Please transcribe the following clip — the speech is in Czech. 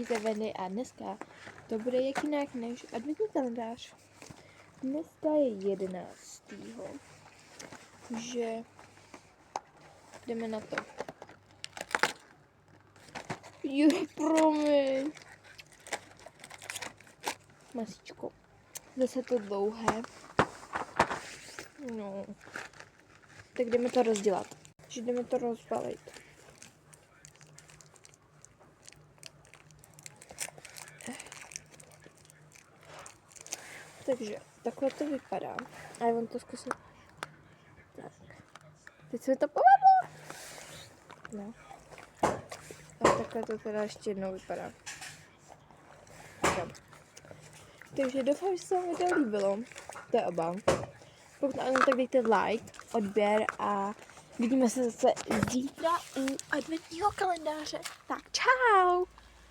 ze Veny a dneska to bude jak jinak než adventní kalendář. Dneska je 11. Takže jdeme na to. Promiň. Masíčko. Zase to dlouhé. No. Tak jdeme to rozdělat. Takže jdeme to rozbalit. Takže takhle to vypadá. A já vám to zkusím. Tak. Teď se mi to povedlo. No. A takhle to teda ještě jednou vypadá. Tak. Takže doufám, že se vám video líbilo. To je oba. Pokud ano, tak dejte like, odběr a vidíme se zase zítra u adventního kalendáře. Tak čau!